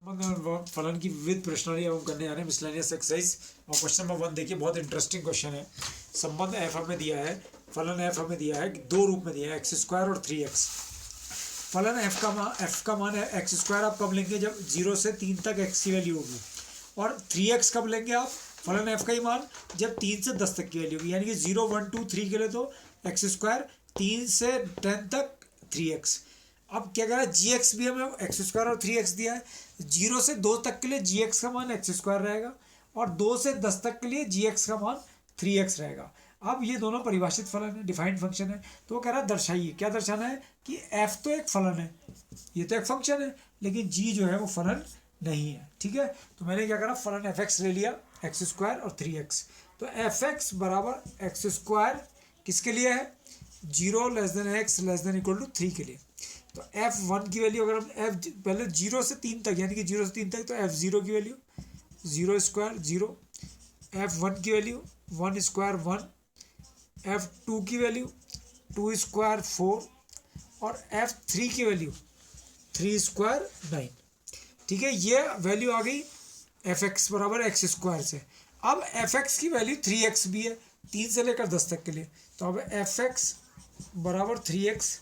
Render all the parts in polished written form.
फलन की विविध प्रश्नावली हम करने जा रहे हैं मिसलेनियस एक्सरसाइज। और क्वेश्चन नंबर 1 देखिए, बहुत इंटरेस्टिंग क्वेश्चन है। संबंध एफ हमें दिया है, फलन एफ हमें दिया है, दो रूप में दिया है, एक्स स्क्वायर और 3x। फलन एफ का मान है एक्स स्क्वायर। आप कब लेंगे? जब 0 से 3 तक एक्स की वैल्यू होगी। और 3x कब लेंगे आप? फलन एफ का ही मान जब 3 से 10 तक की वैल्यू होगी। यानी कि 0 1 2 3 के लिए तो एक्स स्क्वायर, 3 से 10 तक 3x। अब क्या कह रहा है? जी एक्स भी हमें एक्स स्क्वायर और 3x दिया है। 0 से 2 तक के लिए जी एक्स का मान एक्स स्क्वायर रहेगा और 2 से 10 तक के लिए जी एक्स का मान 3x रहेगा। अब ये दोनों परिभाषित फलन है, डिफाइंड फंक्शन है। तो वो कह रहा है दर्शाइए, क्या दर्शाना है कि f तो एक फलन है, ये तो एक फंक्शन है, लेकिन g जो है वो फलन नहीं है। ठीक है, तो मैंने क्या करा, फलन fx ले लिया, एक्स स्क्वायर और 3x। तो fx बराबर एक्स स्क्वायर किसके लिए है? 0 less than x less than equal to 3 के लिए। तो f1 की वैल्यू अगर हम f पहले 0 से 3 तक, यानी कि 0 से 3 तक, तो f0 की वैल्यू 0 स्क्वायर 0, f1 की वैल्यू 1 स्क्वायर 1, f2 की वैल्यू 2 स्क्वायर 4 और f3 की वैल्यू 3 स्क्वायर 9। ठीक है, ये वैल्यू आ गई fx बराबर एक्स स्क्वायर से। अब fx की वैल्यू 3x भी है, 3 से लेकर 10 तक के लिए। तो अब fx बराबर 3x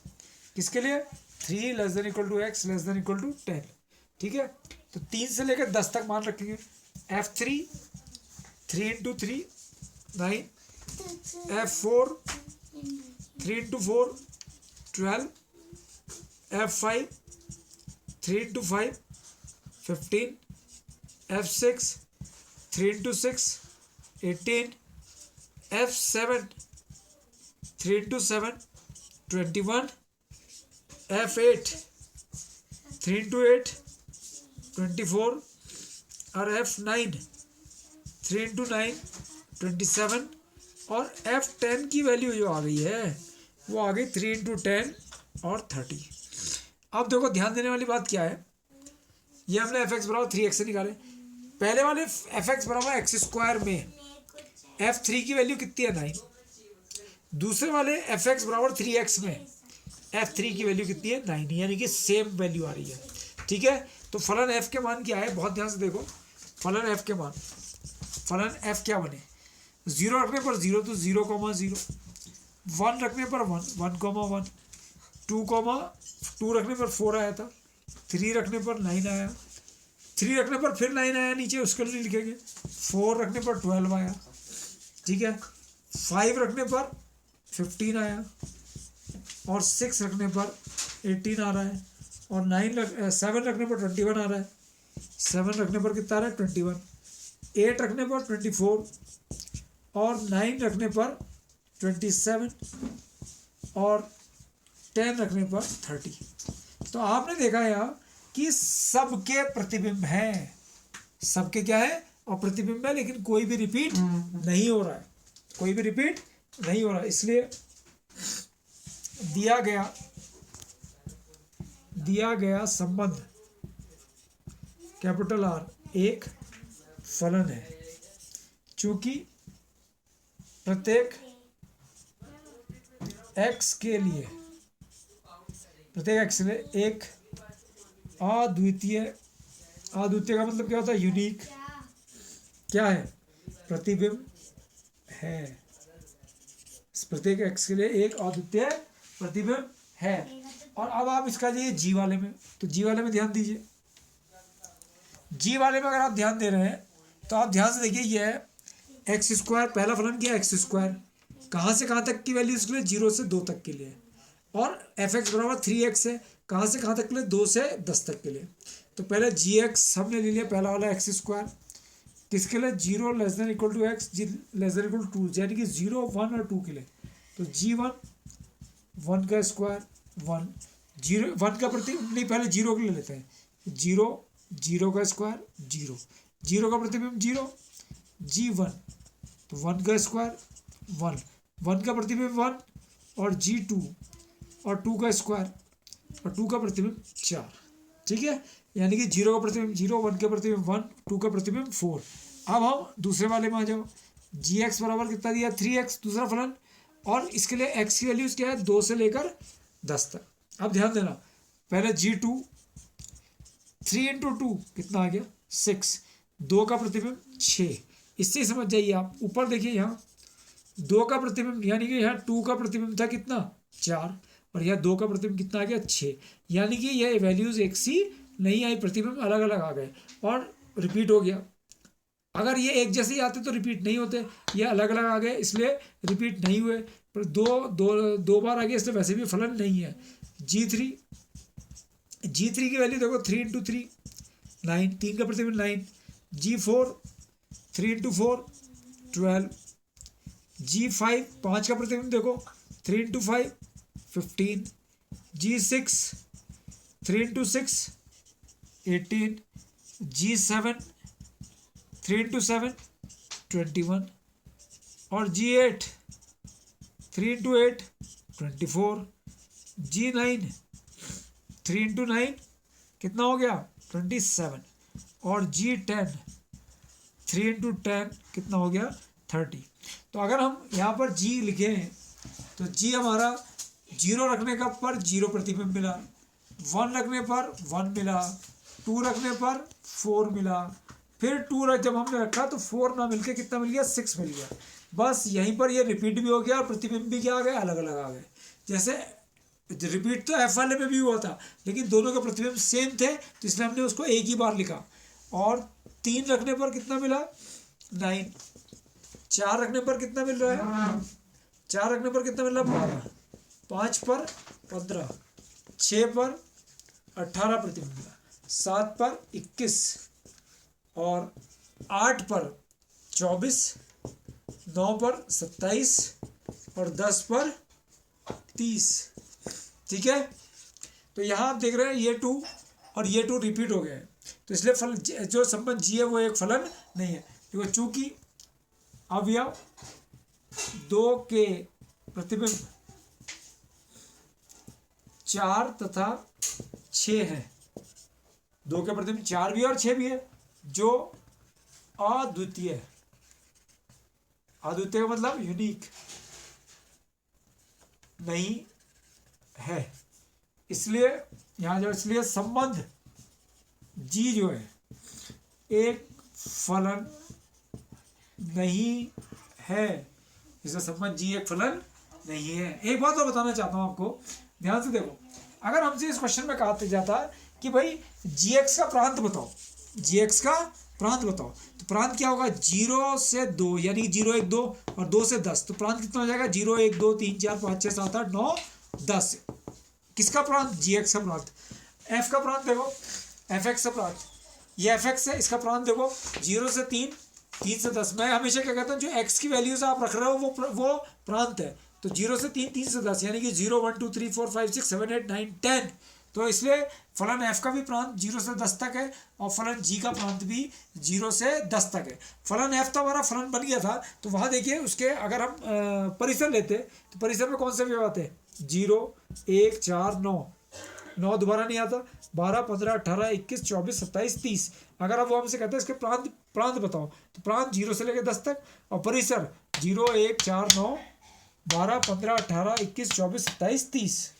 किसके लिए? 3 less than equal to x less than equal to 10। ठीक है, तो 3 से लेकर 10 तक मान रखेंगे। f3 3 into 3 9, f4 3 into 4 12, f5 3 into 5 15, f6 3 into 6 18, f7 3 into 7 21, f8 3 into 8 24 और f9 3 इंटू 9 27 और f10 की वैल्यू जो आ गई है वो आ गई 3 इंटू 10 और 30। अब देखो, ध्यान देने वाली बात क्या है, ये हमने fx बराबर 3x से निकाले। पहले वाले fx बराबर एक्स स्क्वायर में f3 की वैल्यू कितनी है? 9। दूसरे वाले fx बराबर 3x में f3 की वैल्यू कितनी है? 9, यानी कि सेम वैल्यू आ रही है। ठीक है, तो फलन f के मान क्या है? बहुत ध्यान से देखो, फलन f के मान, फलन f क्या बने? 0 रखने पर 0 तो 0, 0, 1 रखने पर 1, 1, 1, 2 रखने पर 4 आया था, 3 रखने पर 9 आया, 3 रखने पर फिर 9 आया, नीचे उसको नहीं लिखेंगे। 4 रखने पर 12 आया। ठीक है, 5 रखने पर 15 आया और 6 रखने पर 18 आ रहा है और 7 रखने पर 21 आ रहा है। 7 रखने पर कितना आ रहा है? 21। 8 रखने पर 24 और 9 रखने पर 27 और 10 रखने पर 30। तो आपने देखा यहाँ कि सबके प्रतिबिंब हैं, सबके क्या है? और प्रतिबिंब है, लेकिन कोई भी रिपीट नहीं हो रहा है, कोई भी रिपीट नहीं हो रहा है। इसलिए दिया गया संबंध कैपिटल R एक फलन है, चूंकि प्रत्येक x के लिए एक अद्वितीय का मतलब क्या होता है? यूनिक क्या है? प्रतिबिंब है। प्रत्येक x के लिए एक अद्वितीय प्रतिबिंब है। और अब आप इसका जाइए जी वाले में, तो जी वाले में ध्यान दीजिए। जी वाले में अगर आप ध्यान दे रहे हैं तो आप ध्यान से देखिए, ये है एक्स स्क्वायर, पहला फलन क्या है? X square. कहाँ से कहाँ तक की वैल्यू इसके लिए? 0 से 2 तक के लिए। और fx बराबर 3x है, कहाँ से कहाँ तक के लिए? 2 से 10 तक के लिए। तो पहले gx हमने ले लिया, पहला वाला एक्स स्क्वायर, किसके लिए? 0 less than equal to x less than equal to 2, यानी कि 0, 1 और 2 के लिए। तो g1 1 का स्क्वायर 1, 0 1 का प्रतिबिंब नहीं, पहले 0 के लिए लेते हैं। 0 0 का स्क्वायर 0, 0 का प्रतिबिंब 0, g1 तो 1 का स्क्वायर 1, 1 का प्रतिबिंब 1 और g2 और 2 का स्क्वायर और 2 का प्रतिबिंब 4। ठीक है, यानी कि 0 का प्रतिबिंब 0, 1 का प्रतिबिंब 1, 2 का प्रतिबिंब 4। अब हम दूसरे वाले में आ जाओ। gx बराबर कितना दिया? 3x, दूसरा फलन। और इसके लिए x की वैल्यूज क्या है? 2 से लेकर 10 तक। अब ध्यान देना, पहले g2 3 इंटू 2 कितना आ गया 6, 2 का प्रतिबिंब 6। इससे ही समझ जाइए आप। ऊपर देखिए यहाँ 2 का प्रतिबिंब यानी कि यहाँ 2 का प्रतिबिंब था कितना 4, और यहाँ 2 का प्रतिबिंब कितना आ गया 6, यानी कि यह वैल्यूज एक सी नहीं आई, प्रतिबिंब अलग अलग आ गए और रिपीट हो गया। अगर ये एक जैसे ही आते तो रिपीट नहीं होते, ये अलग अलग आ गए इसलिए रिपीट नहीं हुए, पर दो बार आ गया इसलिए वैसे भी फलन नहीं है। G3 की वैल्यू देखो 3 इंटू 3 9, 3 का प्रतिबिंब 9। G4 3 into 4 12। G5 5 का प्रतिबिंब देखो 3 into 5 15। G6 3 into 6 18। G7 3 into 7 21। और G8 3 इंटू 8 24। G9 3 इंटू 9 कितना हो गया 27। और G10 3 इंटू 10 कितना हो गया 30। तो अगर हम यहाँ पर G लिखें तो G हमारा 0 रखने का पर 0 प्रतिबिंब मिला, 1 रखने पर 1 मिला, 2 रखने पर 4 मिला, फिर 2 जब हमने रखा तो 4 ना मिलके कितना मिल गया 6 मिल गया। बस यहीं पर ये रिपीट भी हो गया और प्रतिबिंब भी क्या आ गए अलग अलग आ गए। जैसे रिपीट तो एफ वाले में भी हुआ था लेकिन दोनों के प्रतिबिंब सेम थे तो इसलिए हमने उसको एक ही बार लिखा। और 3 रखने पर कितना मिला 9, 4 रखने पर कितना मिल रहा है 4 रखने पर कितना मिल रहा है 12, 5 पर 15, 6 पर 18 प्रतिबिंब मिला, 7 पर 21 और 8 पर 24, 9 पर 27 और 10 पर 30। ठीक है, तो यहाँ आप देख रहे हैं ये 2 और ये 2 रिपीट हो गए तो इसलिए फलन जो संबंध जी है वो एक फलन नहीं है। देखो चूंकि अवयव 2 के प्रतिबिंब 4 तथा 6 है, 2 के प्रतिबिंब 4 भी है और 6 भी है, जो अद्वितीय है। अद्वितीय का मतलब यूनिक नहीं है, इसलिए यहाँ जो इसलिए संबंध जी जो है एक फलन नहीं है, इसका संबंध जी एक फलन नहीं है। एक बात और बताना चाहता हूँ आपको, ध्यान से देखो। अगर हमसे इस क्वेश्चन में कहा जाता है कि भाई gx का प्रांत बताओ, gx का प्रांत बताओ, तो प्रांत क्या होगा 0 से 2 यानी 0 1 2 और 2 से 10, तो प्रांत कितना हो जाएगा 0 1 2 3 4 5 6 7 8 9 10। किसका प्रांत gx का प्रांत। f का प्रांत देखो fx का प्रांत, ये fx है, इसका प्रांत देखो 0 से 3 3 से 10। मैं हमेशा क्या कहता हूँ जो x की वैल्यूज आप रख रहे हो वो प्रांत है, तो 0 से 3 3 से 10 यानी कि 0 1 2 3 4 5 6 7 8 9 10। तो इसलिए फलन f का भी प्रांत 0 से 10 तक है और फलन g का प्रांत भी 0 से 10 तक है। फलन f तो हमारा फलन बन गया था, तो वहाँ देखिए उसके अगर हम परिसर लेते तो परिसर में कौन से अवयव आते हैं 0 1 4 9, 9 दोबारा नहीं आता, 12 15 18 21 24 27 30। अगर आप वो हमसे कहते हैं इसके प्रांत बताओ, तो प्रांत 0 से लेकर 10 तक और परिसर 0 1 4 9 12 15 18 21 24 27 30।